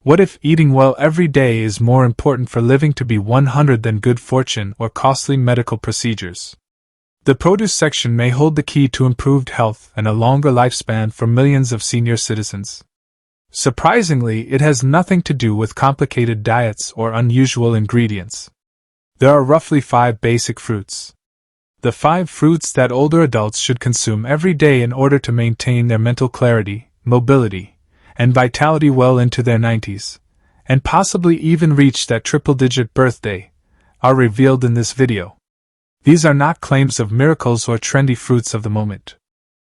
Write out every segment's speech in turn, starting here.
What if eating well every day is more important for living to be 100 than good fortune or costly medical procedures? The produce section may hold the key to improved health and a longer lifespan for millions of senior citizens. Surprisingly, it has nothing to do with complicated diets or unusual ingredients. There are roughly 5 basic fruits. The 5 fruits that older adults should consume every day in order to maintain their mental clarity, mobility, and vitality well into their 90s, and possibly even reach that triple-digit birthday, are revealed in this video. These are not claims of miracles or trendy fruits of the moment.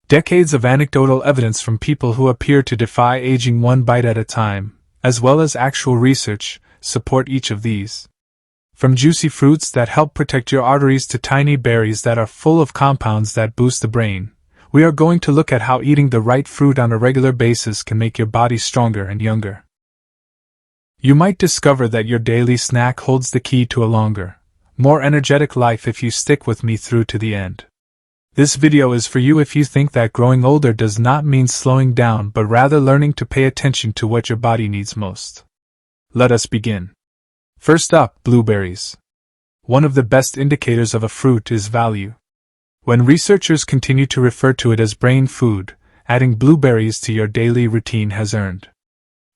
Decades of anecdotal evidence from people who appear to defy aging one bite at a time, as well as actual research, support each of these. From juicy fruits that help protect your arteries to tiny berries that are full of compounds that boost the brain, we are going to look at how eating the right fruit on a regular basis can make your body stronger and younger. You might discover that your daily snack holds the key to a longer, more energetic life if you stick with me through to the end. This video is for you if you think that growing older does not mean slowing down but rather learning to pay attention to what your body needs most. Let us begin. First up, blueberries. One of the best indicators of a fruit is value. When researchers continue to refer to it as brain food, adding blueberries to your daily routine has earned.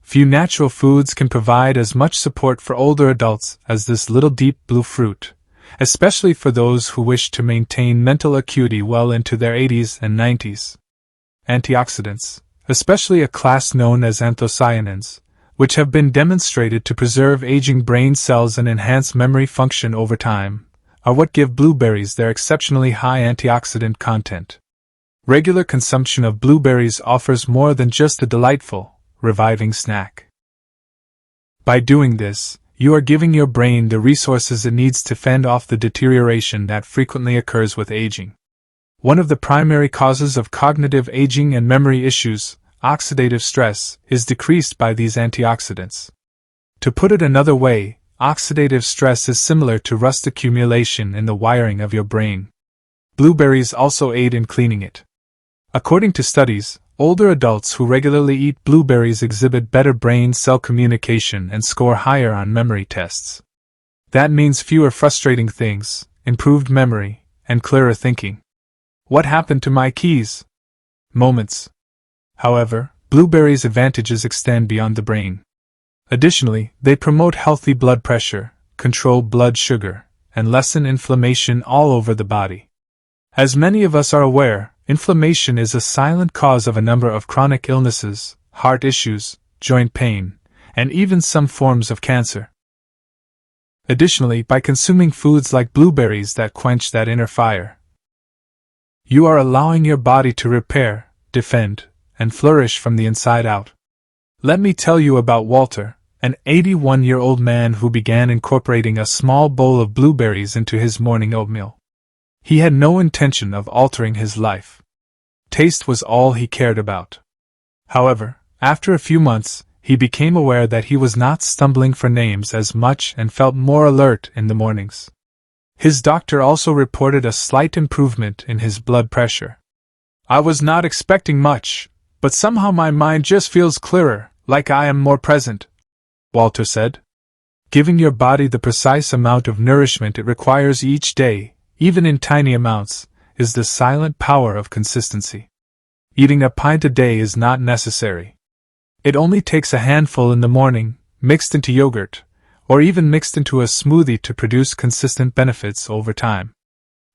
Few natural foods can provide as much support for older adults as this little deep blue fruit, especially for those who wish to maintain mental acuity well into their 80s and 90s. Antioxidants, especially a class known as anthocyanins, which have been demonstrated to preserve aging brain cells and enhance memory function over time, are what give blueberries their exceptionally high antioxidant content. Regular consumption of blueberries offers more than just a delightful, reviving snack. By doing this, you are giving your brain the resources it needs to fend off the deterioration that frequently occurs with aging. One of the primary causes of cognitive aging and memory issues, oxidative stress, is decreased by these antioxidants. To put it another way, oxidative stress is similar to rust accumulation in the wiring of your brain. Blueberries also aid in cleaning it. According to studies, older adults who regularly eat blueberries exhibit better brain cell communication and score higher on memory tests. That means fewer frustrating things, improved memory, and clearer thinking. What happened to my keys? Moments. However, blueberries' advantages extend beyond the brain. Additionally, they promote healthy blood pressure, control blood sugar, and lessen inflammation all over the body. As many of us are aware, inflammation is a silent cause of a number of chronic illnesses, heart issues, joint pain, and even some forms of cancer. Additionally, by consuming foods like blueberries that quench that inner fire, you are allowing your body to repair, defend, and flourish from the inside out. Let me tell you about Walter, an 81-year-old man who began incorporating a small bowl of blueberries into his morning oatmeal. He had no intention of altering his life. Taste was all he cared about. However, after a few months, he became aware that he was not stumbling for names as much and felt more alert in the mornings. His doctor also reported a slight improvement in his blood pressure. "I was not expecting much, but somehow my mind just feels clearer, like I am more present," Walter said. Giving your body the precise amount of nourishment it requires each day, even in tiny amounts, is the silent power of consistency. Eating a pint a day is not necessary. It only takes a handful in the morning, mixed into yogurt, or even mixed into a smoothie to produce consistent benefits over time.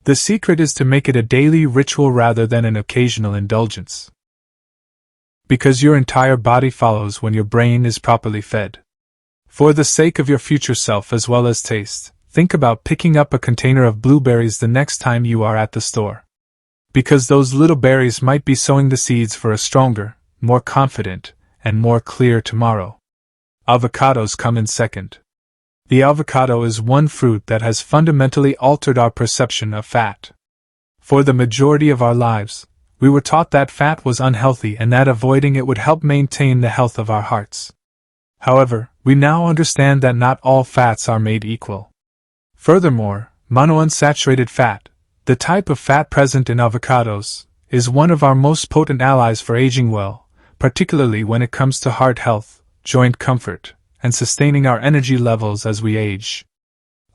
The secret is to make it a daily ritual rather than an occasional indulgence. Because your entire body follows when your brain is properly fed. For the sake of your future self as well as taste, think about picking up a container of blueberries the next time you are at the store. Because those little berries might be sowing the seeds for a stronger, more confident, and more clear tomorrow. Avocados come in second. The avocado is one fruit that has fundamentally altered our perception of fat. For the majority of our lives, we were taught that fat was unhealthy and that avoiding it would help maintain the health of our hearts. However, we now understand that not all fats are made equal. Furthermore, monounsaturated fat, the type of fat present in avocados, is one of our most potent allies for aging well, particularly when it comes to heart health, joint comfort, and sustaining our energy levels as we age.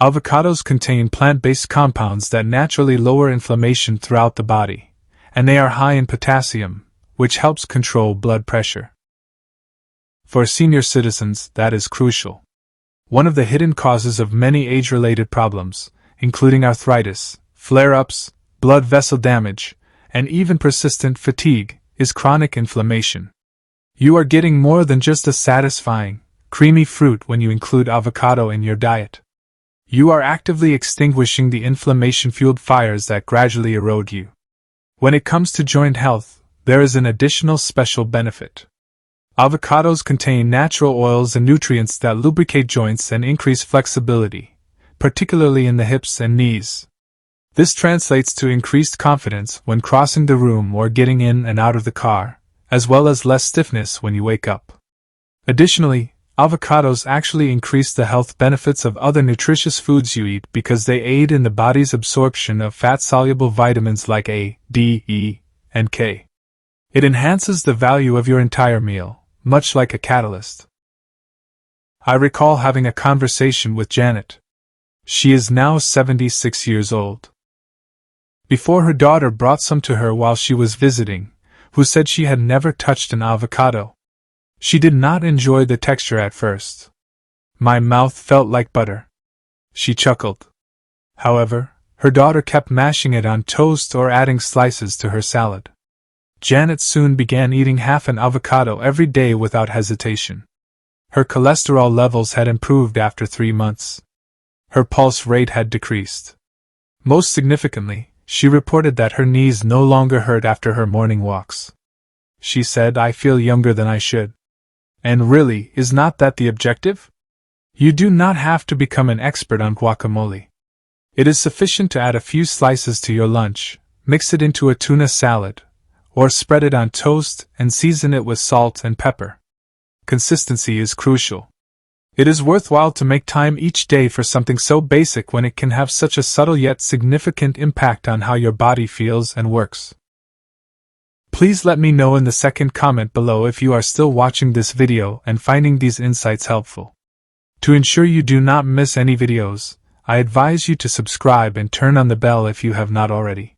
Avocados contain plant-based compounds that naturally lower inflammation throughout the body, and they are high in potassium, which helps control blood pressure. For senior citizens, that is crucial. One of the hidden causes of many age-related problems, including arthritis, flare-ups, blood vessel damage, and even persistent fatigue, is chronic inflammation. You are getting more than just a satisfying, creamy fruit when you include avocado in your diet. You are actively extinguishing the inflammation-fueled fires that gradually erode you. When it comes to joint health, there is an additional special benefit. Avocados contain natural oils and nutrients that lubricate joints and increase flexibility, particularly in the hips and knees. This translates to increased confidence when crossing the room or getting in and out of the car, as well as less stiffness when you wake up. Additionally, avocados actually increase the health benefits of other nutritious foods you eat because they aid in the body's absorption of fat-soluble vitamins like A, D, E, and K. It enhances the value of your entire meal, much like a catalyst. I recall having a conversation with Janet. She is now 76 years old. Before, her daughter brought some to her while she was visiting, who said she had never touched an avocado. She did not enjoy the texture at first. My mouth felt like butter. She chuckled. However, her daughter kept mashing it on toast or adding slices to her salad. Janet soon began eating half an avocado every day without hesitation. Her cholesterol levels had improved after 3 months. Her pulse rate had decreased. Most significantly, she reported that her knees no longer hurt after her morning walks. She said, "I feel younger than I should." And really, is not that the objective? You do not have to become an expert on guacamole. It is sufficient to add a few slices to your lunch, mix it into a tuna salad, or spread it on toast and season it with salt and pepper. Consistency is crucial. It is worthwhile to make time each day for something so basic when it can have such a subtle yet significant impact on how your body feels and works. Please let me know in the second comment below if you are still watching this video and finding these insights helpful. To ensure you do not miss any videos, I advise you to subscribe and turn on the bell if you have not already.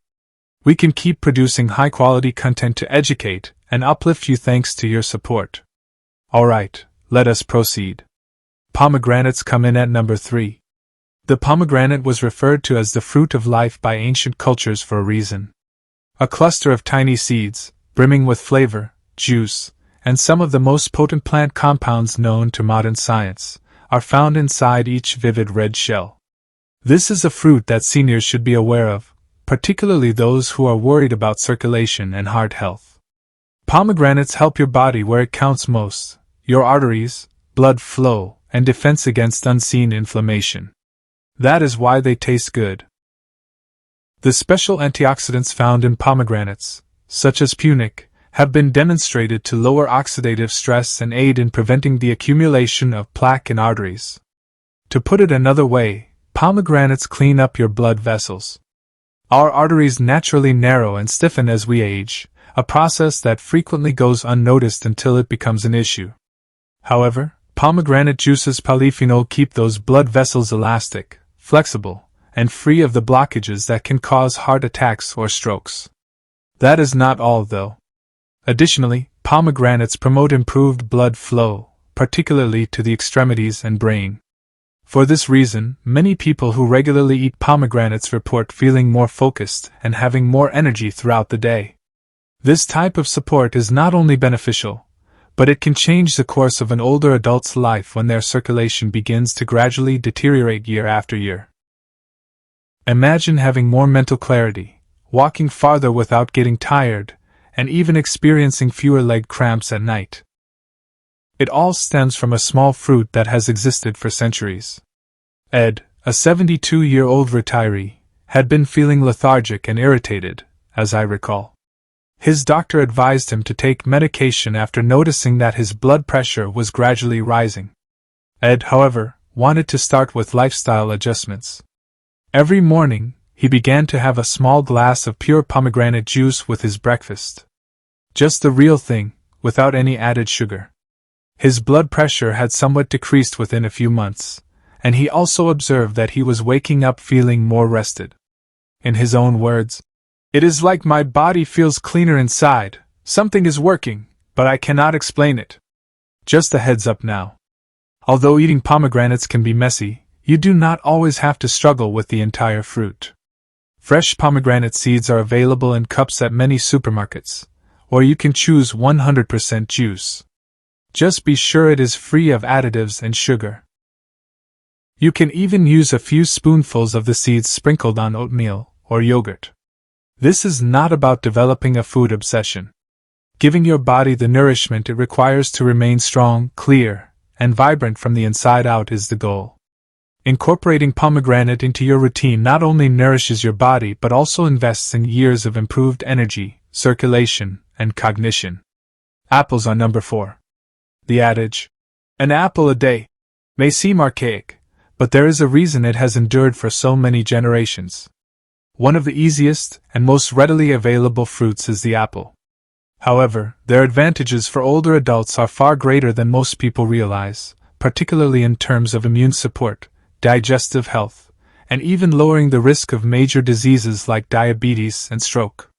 We can keep producing high-quality content to educate and uplift you thanks to your support. Alright, let us proceed. Pomegranates come in at number 3. The pomegranate was referred to as the fruit of life by ancient cultures for a reason. A cluster of tiny seeds, brimming with flavor, juice, and some of the most potent plant compounds known to modern science, are found inside each vivid red shell. This is a fruit that seniors should be aware of, particularly those who are worried about circulation and heart health. Pomegranates help your body where it counts most: your arteries, blood flow, and defense against unseen inflammation. That is why they taste good. The special antioxidants found in pomegranates, such as punic, have been demonstrated to lower oxidative stress and aid in preventing the accumulation of plaque in arteries. To put it another way, pomegranates clean up your blood vessels. Our arteries naturally narrow and stiffen as we age, a process that frequently goes unnoticed until it becomes an issue. However, pomegranate juice's polyphenol keep those blood vessels elastic, flexible, and free of the blockages that can cause heart attacks or strokes. That is not all, though. Additionally, pomegranates promote improved blood flow, particularly to the extremities and brain. For this reason, many people who regularly eat pomegranates report feeling more focused and having more energy throughout the day. This type of support is not only beneficial, but it can change the course of an older adult's life when their circulation begins to gradually deteriorate year after year. Imagine having more mental clarity, walking farther without getting tired, and even experiencing fewer leg cramps at night. It all stems from a small fruit that has existed for centuries. Ed, a 72-year-old retiree, had been feeling lethargic and irritated, as I recall. His doctor advised him to take medication after noticing that his blood pressure was gradually rising. Ed, however, wanted to start with lifestyle adjustments. Every morning, he began to have a small glass of pure pomegranate juice with his breakfast. Just the real thing, without any added sugar. His blood pressure had somewhat decreased within a few months, and he also observed that he was waking up feeling more rested. In his own words, "It is like my body feels cleaner inside, something is working, but I cannot explain it." Just a heads up now. Although eating pomegranates can be messy, you do not always have to struggle with the entire fruit. Fresh pomegranate seeds are available in cups at many supermarkets, or you can choose 100% juice. Just be sure it is free of additives and sugar. You can even use a few spoonfuls of the seeds sprinkled on oatmeal or yogurt. This is not about developing a food obsession. Giving your body the nourishment it requires to remain strong, clear, and vibrant from the inside out is the goal. Incorporating pomegranate into your routine not only nourishes your body but also invests in years of improved energy, circulation, and cognition. Apples are number 4. The adage, "An apple a day," may seem archaic, but there is a reason it has endured for so many generations. One of the easiest and most readily available fruits is the apple. However, their advantages for older adults are far greater than most people realize, particularly in terms of immune support, digestive health, and even lowering the risk of major diseases like diabetes and stroke.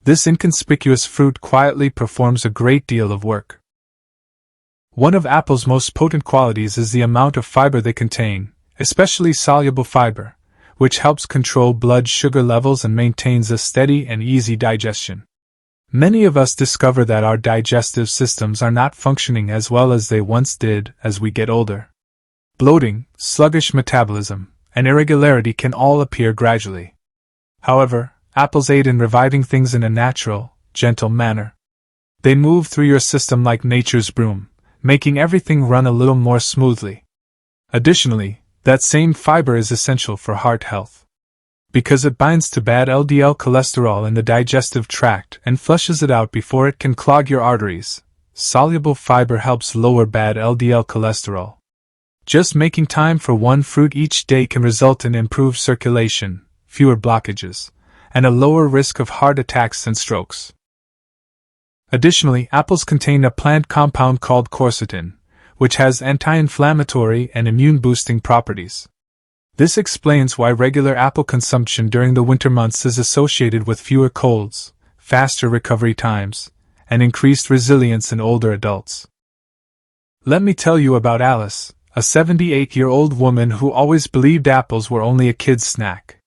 This inconspicuous fruit quietly performs a great deal of work. One of apples' most potent qualities is the amount of fiber they contain, especially soluble fiber, which helps control blood sugar levels and maintains a steady and easy digestion. Many of us discover that our digestive systems are not functioning as well as they once did as we get older. Bloating, sluggish metabolism, and irregularity can all appear gradually. However, apples aid in reviving things in a natural, gentle manner. They move through your system like nature's broom, making everything run a little more smoothly. Additionally, that same fiber is essential for heart health. Because it binds to bad LDL cholesterol in the digestive tract and flushes it out before it can clog your arteries, soluble fiber helps lower bad LDL cholesterol. Just making time for one fruit each day can result in improved circulation, fewer blockages, and a lower risk of heart attacks and strokes. Additionally, apples contain a plant compound called quercetin, which has anti-inflammatory and immune-boosting properties. This explains why regular apple consumption during the winter months is associated with fewer colds, faster recovery times, and increased resilience in older adults. Let me tell you about Alice, a 78-year-old woman who always believed apples were only a kid's snack.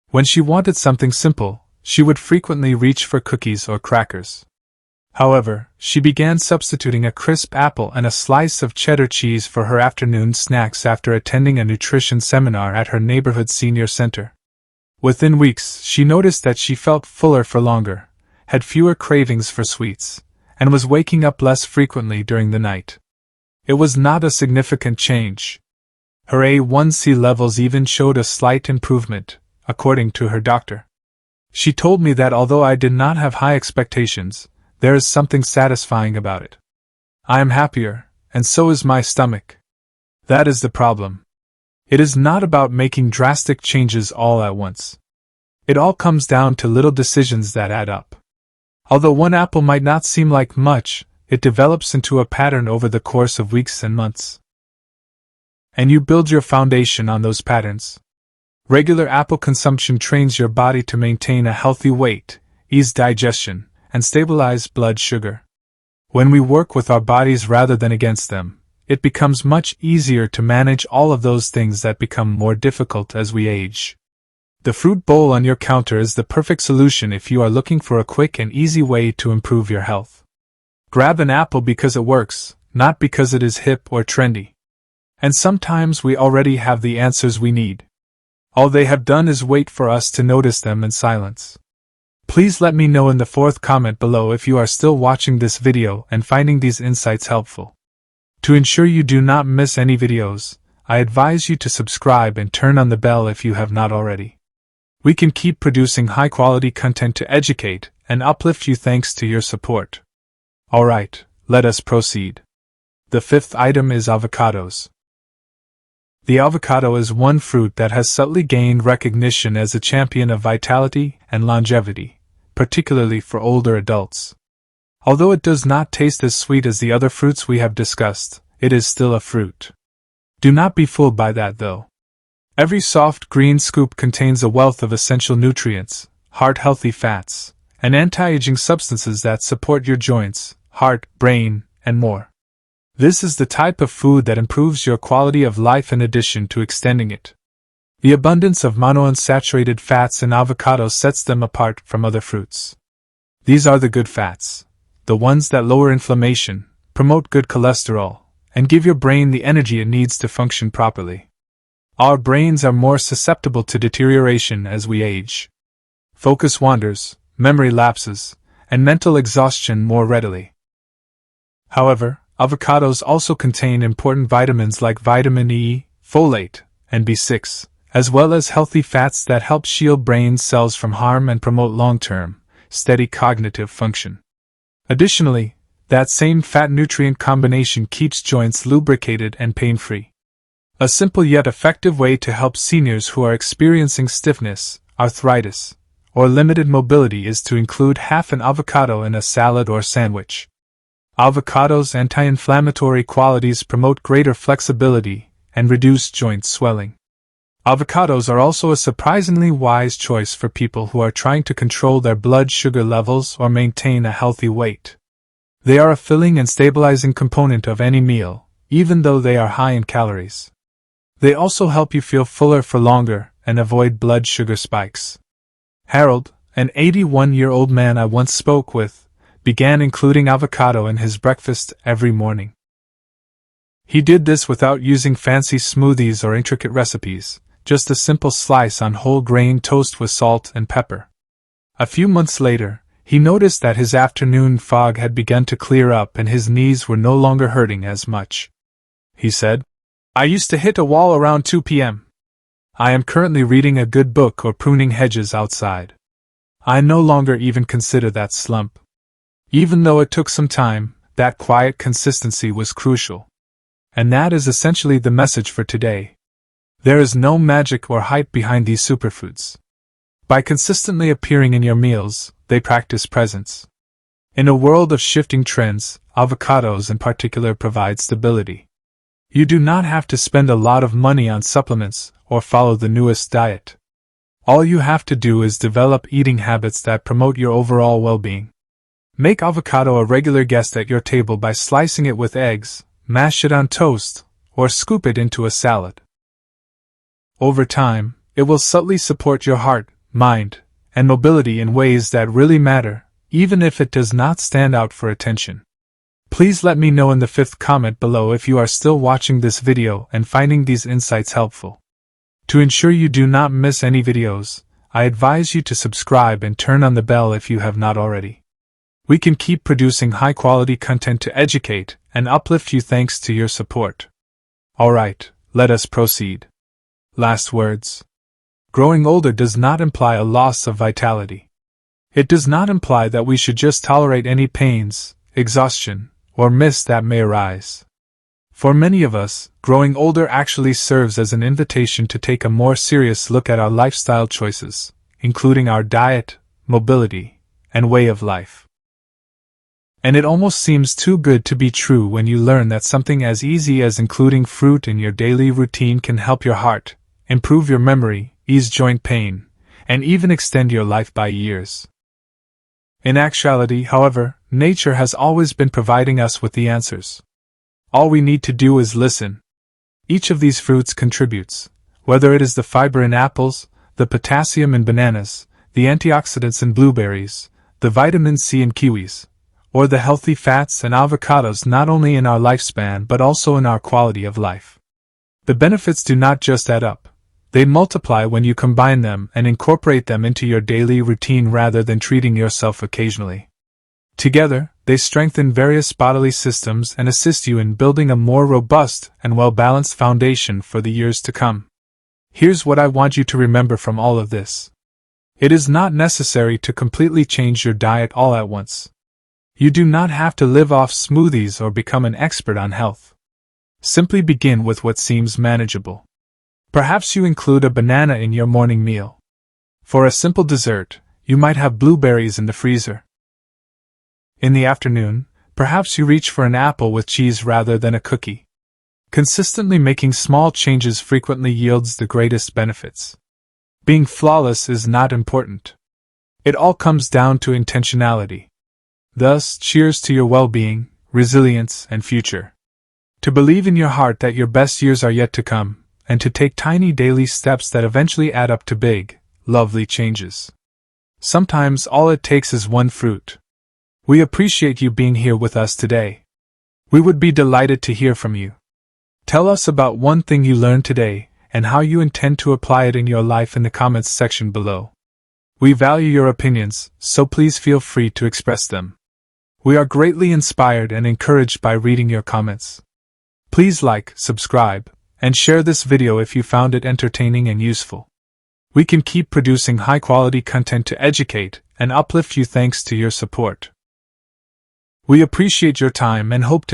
When she wanted something simple, she would frequently reach for cookies or crackers. However, she began substituting a crisp apple and a slice of cheddar cheese for her afternoon snacks after attending a nutrition seminar at her neighborhood senior center. Within weeks, she noticed that she felt fuller for longer, had fewer cravings for sweets, and was waking up less frequently during the night. It was not a significant change. Her A1C levels even showed a slight improvement, according to her doctor. She told me that although I did not have high expectations, there is something satisfying about it. I am happier, and so is my stomach. That is the problem. It is not about making drastic changes all at once. It all comes down to little decisions that add up. Although one apple might not seem like much, it develops into a pattern over the course of weeks and months. And you build your foundation on those patterns. Regular apple consumption trains your body to maintain a healthy weight, ease digestion, and stabilize blood sugar. When we work with our bodies rather than against them, it becomes much easier to manage all of those things that become more difficult as we age. The fruit bowl on your counter is the perfect solution if you are looking for a quick and easy way to improve your health. Grab an apple because it works, not because it is hip or trendy. And sometimes we already have the answers we need. All they have done is wait for us to notice them in silence. Please let me know in the 4th comment below if you are still watching this video and finding these insights helpful. To ensure you do not miss any videos, I advise you to subscribe and turn on the bell if you have not already. We can keep producing high-quality content to educate and uplift you thanks to your support. Alright, let us proceed. The 5th item is avocados. The avocado is one fruit that has subtly gained recognition as a champion of vitality and longevity, particularly for older adults. Although it does not taste as sweet as the other fruits we have discussed, it is still a fruit. Do not be fooled by that though. Every soft green scoop contains a wealth of essential nutrients, heart-healthy fats, and anti-aging substances that support your joints, heart, brain, and more. This is the type of food that improves your quality of life in addition to extending it. The abundance of monounsaturated fats in avocados sets them apart from other fruits. These are the good fats, the ones that lower inflammation, promote good cholesterol, and give your brain the energy it needs to function properly. Our brains are more susceptible to deterioration as we age. Focus wanders, memory lapses, and mental exhaustion more readily. However, avocados also contain important vitamins like vitamin E, folate, and B6, as well as healthy fats that help shield brain cells from harm and promote long-term, steady cognitive function. Additionally, that same fat-nutrient combination keeps joints lubricated and pain-free. A simple yet effective way to help seniors who are experiencing stiffness, arthritis, or limited mobility is to include half an avocado in a salad or sandwich. Avocado's anti-inflammatory qualities promote greater flexibility and reduce joint swelling. Avocados are also a surprisingly wise choice for people who are trying to control their blood sugar levels or maintain a healthy weight. They are a filling and stabilizing component of any meal, even though they are high in calories. They also help you feel fuller for longer and avoid blood sugar spikes. Harold, an 81-year-old man I once spoke with, began including avocado in his breakfast every morning. He did this without using fancy smoothies or intricate recipes, just a simple slice on whole grain toast with salt and pepper. A few months later, he noticed that his afternoon fog had begun to clear up and his knees were no longer hurting as much. He said, "I used to hit a wall around 2 p.m. I am currently reading a good book or pruning hedges outside. I no longer even consider that slump." Even though it took some time, that quiet consistency was crucial. And that is essentially the message for today. There is no magic or hype behind these superfoods. By consistently appearing in your meals, they practice presence. In a world of shifting trends, avocados in particular provide stability. You do not have to spend a lot of money on supplements or follow the newest diet. All you have to do is develop eating habits that promote your overall well-being. Make avocado a regular guest at your table by slicing it with eggs, mash it on toast, or scoop it into a salad. Over time, it will subtly support your heart, mind, and mobility in ways that really matter, even if it does not stand out for attention. Please let me know in the 5th comment below if you are still watching this video and finding these insights helpful. To ensure you do not miss any videos, I advise you to subscribe and turn on the bell if you have not already. We can keep producing high-quality content to educate and uplift you thanks to your support. Alright, let us proceed. Last words. Growing older does not imply a loss of vitality. It does not imply that we should just tolerate any pains, exhaustion, or mist that may arise. For many of us, growing older actually serves as an invitation to take a more serious look at our lifestyle choices, including our diet, mobility, and way of life. And it almost seems too good to be true when you learn that something as easy as including fruit in your daily routine can help your heart, improve your memory, ease joint pain, and even extend your life by years. In actuality, however, nature has always been providing us with the answers. All we need to do is listen. Each of these fruits contributes, whether it is the fiber in apples, the potassium in bananas, the antioxidants in blueberries, the vitamin C in kiwis, or the healthy fats and avocados, not only in our lifespan but also in our quality of life. The benefits do not just add up. They multiply when you combine them and incorporate them into your daily routine rather than treating yourself occasionally. Together, they strengthen various bodily systems and assist you in building a more robust and well-balanced foundation for the years to come. Here's what I want you to remember from all of this. It is not necessary to completely change your diet all at once. You do not have to live off smoothies or become an expert on health. Simply begin with what seems manageable. Perhaps you include a banana in your morning meal. For a simple dessert, you might have blueberries in the freezer. In the afternoon, perhaps you reach for an apple with cheese rather than a cookie. Consistently making small changes frequently yields the greatest benefits. Being flawless is not important. It all comes down to intentionality. Thus, cheers to your well-being, resilience, and future. To believe in your heart that your best years are yet to come, and to take tiny daily steps that eventually add up to big, lovely changes. Sometimes all it takes is one fruit. We appreciate you being here with us today. We would be delighted to hear from you. Tell us about one thing you learned today and how you intend to apply it in your life in the comments section below. We value your opinions, so please feel free to express them. We are greatly inspired and encouraged by reading your comments. Please like, subscribe, and share this video if you found it entertaining and useful. We can keep producing high-quality content to educate and uplift you thanks to your support. We appreciate your time and hope to